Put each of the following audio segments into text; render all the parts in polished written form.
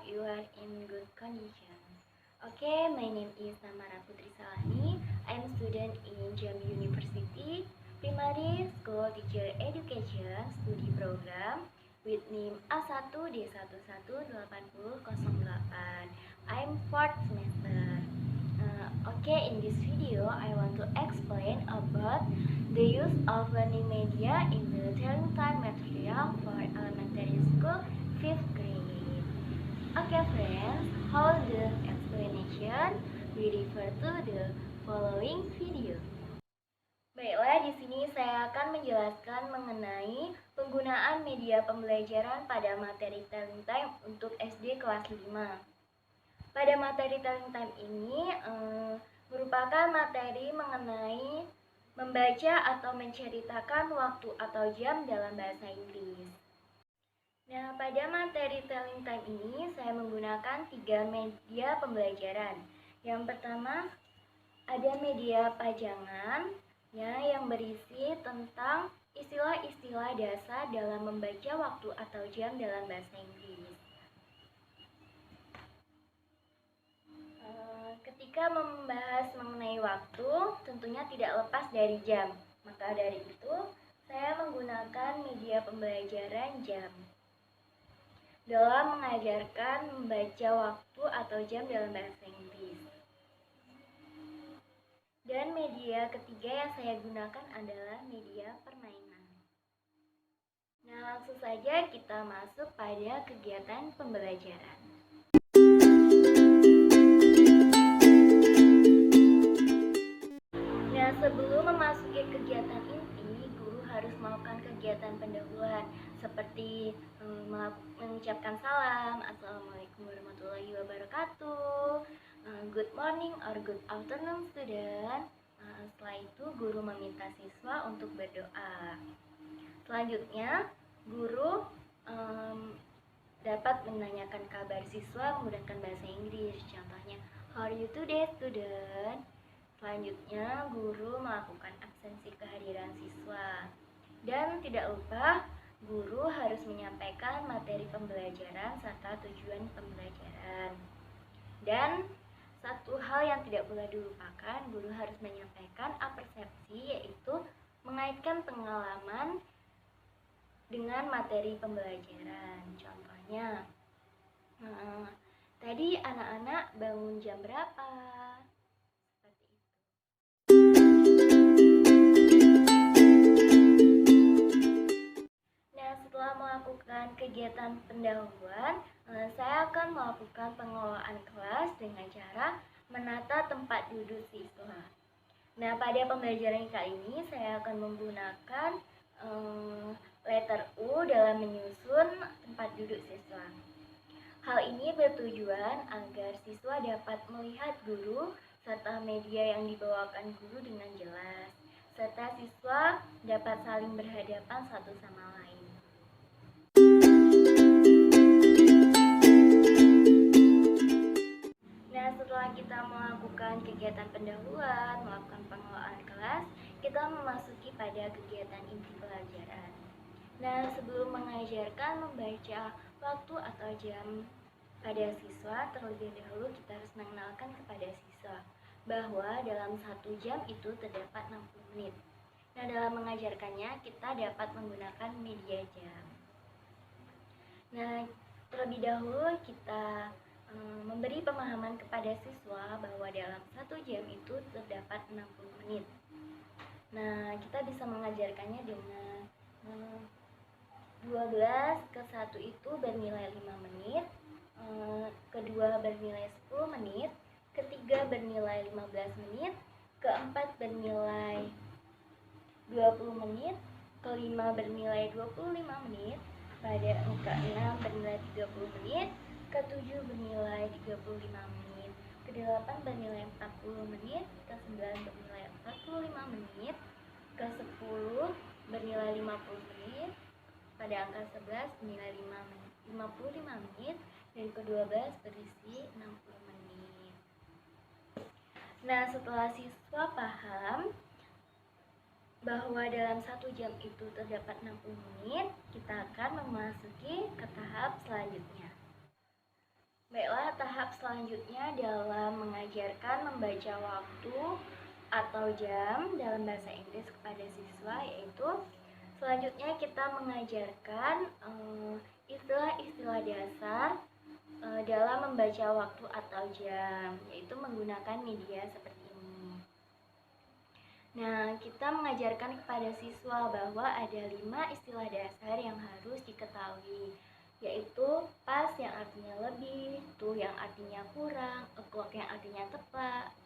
you are in good condition. Okay, my name is Samara Putri Salani. I am student in Jambi University Primary School Teacher Education Study Program with name A1D118008. I am 4th semester. Okay, in this video, I want to explain about the use of learning media in the learning time material for elementary school 5th grade. Okay friends, how the explanation we refer to the following video. Baiklah, di sini saya akan menjelaskan mengenai penggunaan media pembelajaran pada materi telling time untuk SD kelas 5. Pada materi telling time ini merupakan materi mengenai membaca atau menceritakan waktu atau jam dalam bahasa Inggris. Nah, pada materi telling time ini saya menggunakan 3 media pembelajaran. Yang pertama ada media pajangan yang berisi tentang istilah-istilah dasar dalam membaca waktu atau jam dalam bahasa Inggris. Ketika membahas mengenai waktu, tentunya tidak lepas dari jam. Maka dari itu, saya menggunakan media pembelajaran jam dalam mengajarkan membaca waktu atau jam dalam bahasa Inggris. Dan media ketiga yang saya gunakan adalah media permainan. Nah, langsung saja kita masuk pada kegiatan pembelajaran. Nah, sebelum memasuki kegiatan inti, guru harus melakukan kegiatan pendahuluan seperti mengucapkan salam, Assalamualaikum warahmatullahi wabarakatuh, good morning or good afternoon student. Setelah itu guru meminta siswa untuk berdoa. Selanjutnya guru dapat menanyakan kabar siswa menggunakan bahasa Inggris. Contohnya, how are you today student? Selanjutnya guru melakukan absensi kehadiran siswa. Dan tidak lupa guru harus menyampaikan materi pembelajaran serta tujuan pembelajaran. Dan satu hal yang tidak boleh dilupakan, guru harus menyampaikan apersepsi, yaitu mengaitkan pengalaman dengan materi pembelajaran. Contohnya, tadi anak-anak bangun jam berapa? Seperti itu. Nah, setelah melakukan kegiatan pendahuluan, saya akan melakukan pengelolaan kelas dengan cara menata tempat duduk siswa. Nah, pada pembelajaran kali ini saya akan menggunakan letter U dalam menyusun tempat duduk siswa. Hal ini bertujuan agar siswa dapat melihat guru serta media yang dibawakan guru dengan jelas, serta siswa dapat saling berhadapan satu sama lain. Nah, setelah kita melakukan kegiatan pendahuluan, melakukan pengelolaan kelas, kita memasuki pada kegiatan inti pelajaran. Nah, sebelum mengajarkan membaca waktu atau jam pada siswa, terlebih dahulu kita harus mengenalkan kepada siswa bahwa dalam 1 jam itu terdapat 60 menit. Nah, dalam mengajarkannya kita dapat menggunakan media jam. Nah, terlebih dahulu kita memberi pemahaman kepada siswa bahwa dalam 1 jam itu terdapat 60 menit. Nah, kita bisa mengajarkannya dengan 12 ke 1 itu bernilai 5 menit, kedua bernilai 10 menit, ketiga bernilai 15 menit, keempat bernilai 20 menit, kelima bernilai 25 menit, pada angka 6 bernilai 30 menit, ke-7 bernilai 35 menit, ke-8 bernilai 40 menit, ke-9 bernilai 45 menit, ke-10 bernilai 50 menit, pada angka 11 bernilai 55 menit, dan ke-12 berisi 60 menit. Nah, setelah siswa paham bahwa dalam 1 jam itu terdapat 60 menit, kita akan memasuki ke tahap selanjutnya. tahap selanjutnya dalam mengajarkan membaca waktu atau jam dalam bahasa Inggris kepada siswa, yaitu selanjutnya kita mengajarkan istilah-istilah dasar dalam membaca waktu atau jam, yaitu menggunakan media seperti ini. Nah, kita mengajarkan kepada siswa bahwa ada 5 istilah dasar yang harus diketahui, yaitu pas yang artinya lebih, to yang artinya kurang, o'clock yang artinya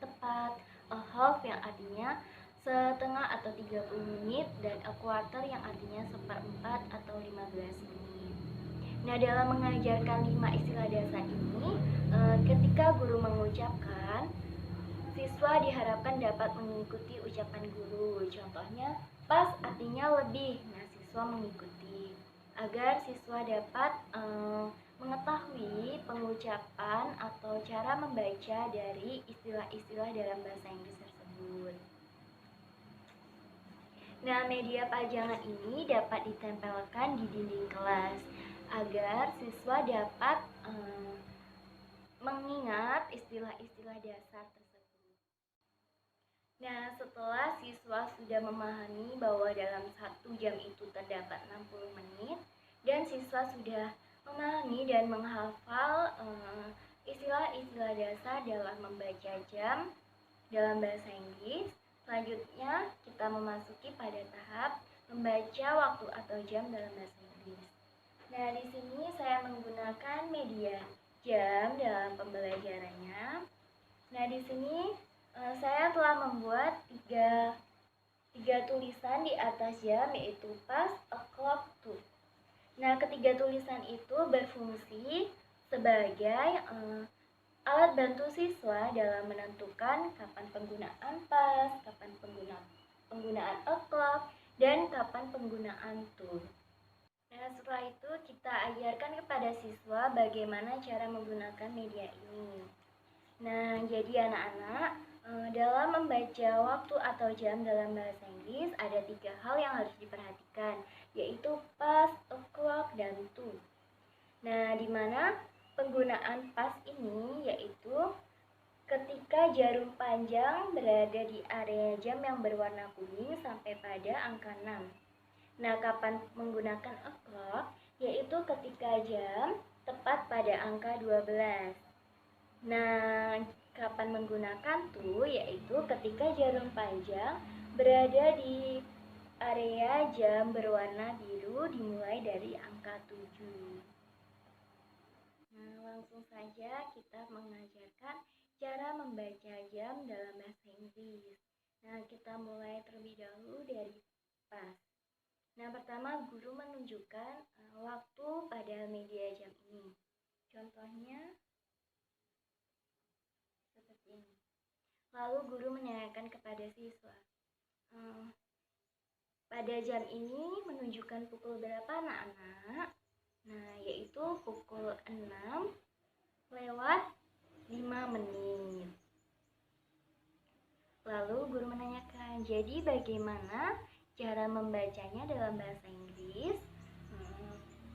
tepat, a half yang artinya setengah atau 30 menit, dan a quarter yang artinya seperempat atau 15 menit. Nah, dalam mengajarkan 5 istilah dasar ini, ketika guru mengucapkan, siswa diharapkan dapat mengikuti ucapan guru. Contohnya, pas artinya lebih. Nah, siswa mengikuti. Agar siswa dapat mengetahui pengucapan atau cara membaca dari istilah-istilah dalam bahasa Inggris tersebut. Nah, media pajangan ini dapat ditempelkan di dinding kelas agar siswa dapat mengingat istilah-istilah dasar tersebut. Nah, setelah siswa sudah memahami bahwa dalam 1 jam itu terdapat 60 menit, dan siswa sudah memahami dan menghafal istilah-istilah dasar dalam membaca jam dalam bahasa Inggris, selanjutnya kita memasuki pada tahap membaca waktu atau jam dalam bahasa Inggris. Nah, di sini saya menggunakan media jam dalam pembelajarannya. Nah, di sini saya telah membuat tiga tulisan di atas jam, yaitu pas, o'clock, to. Nah, ketiga tulisan itu berfungsi sebagai alat bantu siswa dalam menentukan kapan penggunaan pas, kapan penggunaan o'clock, dan kapan penggunaan to. Nah, setelah itu kita ajarkan kepada siswa bagaimana cara menggunakan media ini. Nah, jadi anak-anak, dalam membaca waktu atau jam dalam bahasa Inggris ada 3 hal yang harus diperhatikan, yaitu pas, o'clock, dan to. Nah, di mana penggunaan pas ini yaitu ketika jarum panjang berada di area jam yang berwarna kuning sampai pada angka 6. Nah, kapan menggunakan o'clock? Yaitu ketika jam tepat pada angka 12. Nah, kapan menggunakan to? Yaitu ketika jarum panjang berada di area jam berwarna biru dimulai dari angka 7. Nah, langsung saja kita mengajarkan cara membaca jam dalam bahasa Inggris. Nah, kita mulai terlebih dahulu dari pas. Nah, pertama guru menunjukkan waktu pada media jam ini. Contohnya seperti ini. Lalu guru menanyakan kepada siswa, pada jam ini menunjukkan pukul berapa anak-anak? Nah, yaitu pukul 6 lewat 5 menit. Lalu guru menanyakan, jadi bagaimana cara membacanya dalam bahasa Inggris?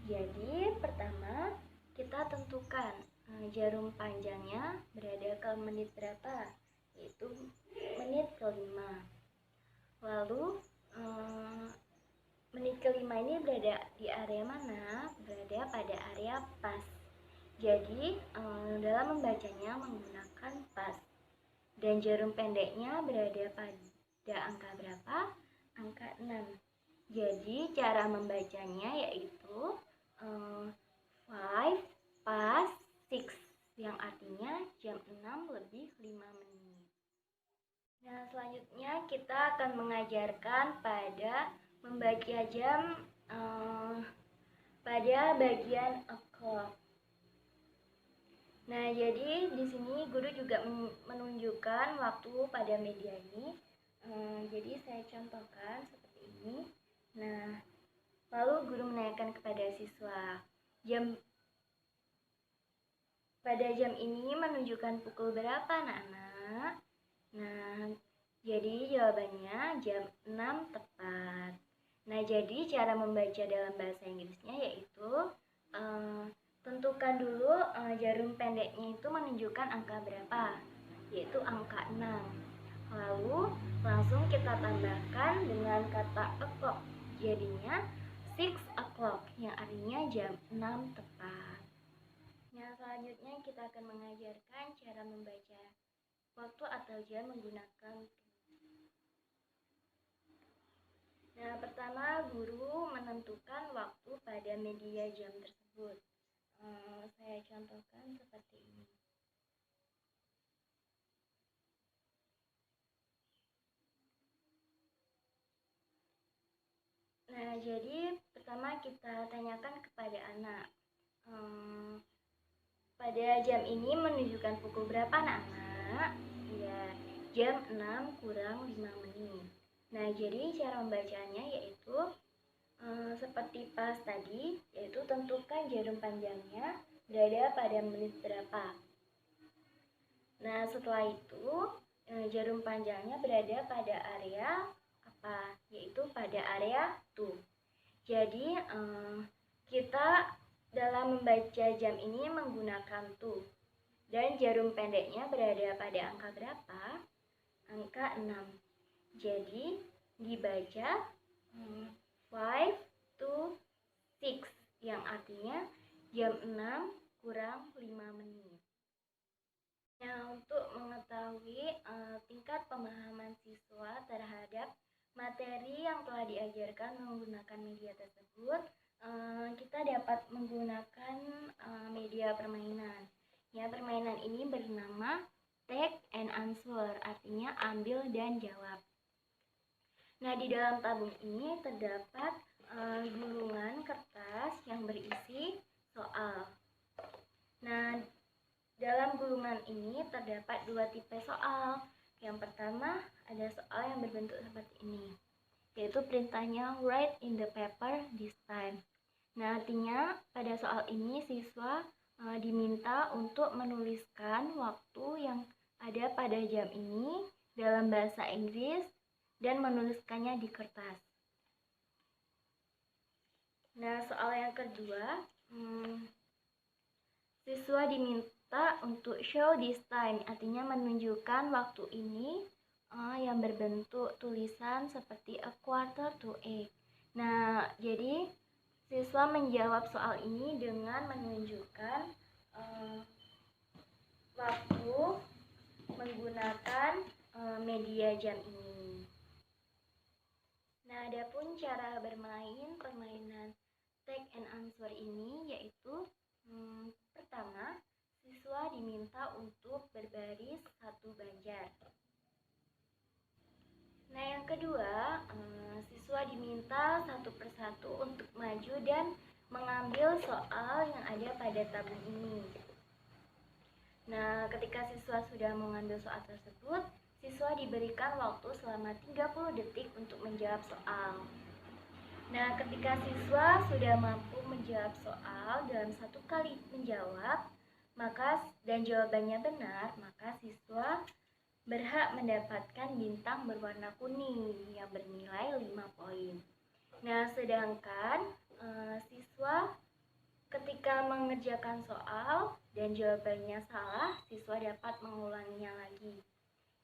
Jadi pertama kita tentukan jarum panjangnya berada ke menit berapa, yaitu menit ke-5. Lalu menit ke-5 ini berada di area mana? Berada pada area pas. Jadi dalam membacanya menggunakan pas. Dan jarum pendeknya berada pada angka berapa? Angka 6. Jadi cara membacanya yaitu 5 pas 6, yang artinya jam 6 lebih 5 menit. Nah, selanjutnya kita akan mengajarkan pada membaca jam pada bagian o'clock. Nah, jadi di sini guru juga menunjukkan waktu pada media ini. Jadi saya contohkan seperti ini. Nah, lalu guru menanyakan kepada siswa, pada jam ini menunjukkan pukul berapa anak-anak? Nah, jadi jawabannya jam 6 tepat. Nah, jadi cara membaca dalam bahasa Inggrisnya yaitu Tentukan dulu jarum pendeknya itu menunjukkan angka berapa, yaitu angka 6. Lalu langsung kita tambahkan dengan kata o'clock, jadinya 6 o'clock yang artinya jam 6 tepat. Nah, selanjutnya kita akan mengajarkan cara membaca waktu atau jam menggunakan. Nah, pertama guru menentukan waktu pada media jam tersebut. Saya contohkan seperti ini. Nah, jadi pertama kita tanyakan kepada anak, pada jam ini menunjukkan pukul berapa anak-anak? Ya, jam 6 kurang 5 menit. Nah, jadi cara membacanya yaitu seperti pas tadi, yaitu tentukan jarum panjangnya berada pada menit berapa. Nah, setelah itu jarum panjangnya berada pada area apa? Yaitu pada area tuh. Jadi kita dalam membaca jam ini menggunakan tuh. Dan jarum pendeknya berada pada angka berapa? Angka 6. Jadi dibaca 5 to 6 yang artinya jam 6 kurang 5 menit. Nah, untuk mengetahui tingkat pemahaman siswa terhadap materi yang telah diajarkan menggunakan media tersebut, kita dapat menggunakan media permainan. Ya, permainan ini bernama take and answer, artinya ambil dan jawab. Nah, di dalam tabung ini terdapat gulungan kertas yang berisi soal. Nah, dalam gulungan ini terdapat dua tipe soal. Yang pertama ada soal yang berbentuk seperti ini, yaitu perintahnya write in the paper this time. Nah, artinya pada soal ini siswa diminta untuk menuliskan waktu yang ada pada jam ini dalam bahasa Inggris dan menuliskannya di kertas. Nah, soal yang kedua, siswa diminta untuk show this time, artinya menunjukkan waktu ini yang berbentuk tulisan seperti a quarter to 8. Nah, jadi siswa menjawab soal ini dengan menunjukkan waktu menggunakan media jam ini. Nah, adapun cara bermain permainan take and answer ini yaitu pertama, siswa diminta untuk berbaris satu banjar. Nah, yang kedua, siswa diminta satu persatu untuk maju dan mengambil soal yang ada pada tabung ini. Nah, ketika siswa sudah mengambil soal tersebut, siswa diberikan waktu selama 30 detik untuk menjawab soal. Nah, ketika siswa sudah mampu menjawab soal dalam satu kali menjawab, dan jawabannya benar, maka siswa berhak mendapatkan bintang berwarna kuning yang bernilai 5 poin. Nah, sedangkan siswa ketika mengerjakan soal dan jawabannya salah, siswa dapat mengulanginya lagi.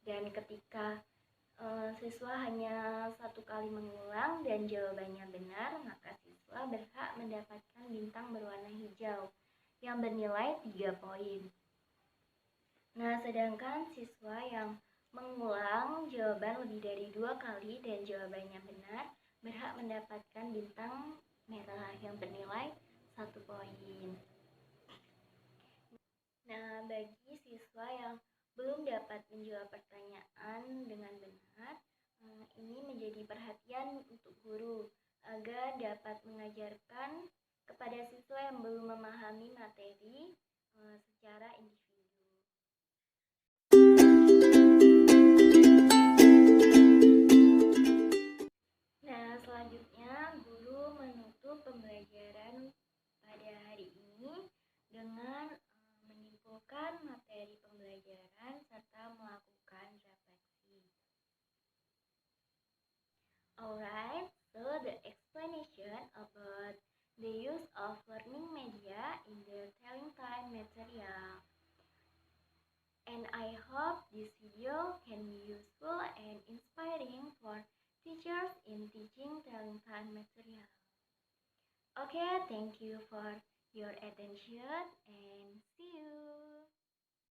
Dan ketika siswa hanya satu kali mengulang dan jawabannya benar, maka siswa berhak mendapatkan bintang berwarna hijau yang bernilai 3 poin. Nah, sedangkan siswa yang mengulang jawaban lebih dari 2 kali dan jawabannya benar, berhak mendapatkan bintang merah yang bernilai 1 poin. Nah, bagi siswa yang belum dapat menjawab pertanyaan dengan benar, ini menjadi perhatian untuk guru agar dapat mengajarkan kepada siswa yang belum memahami materi secara individu. Nah, selanjutnya guru menutup pembelajaran pada hari ini dengan menyimpulkan materi pembelajaran serta melakukan refleksi. Alright, so the explanation about the use of learning media in the Okay, thank you for your attention.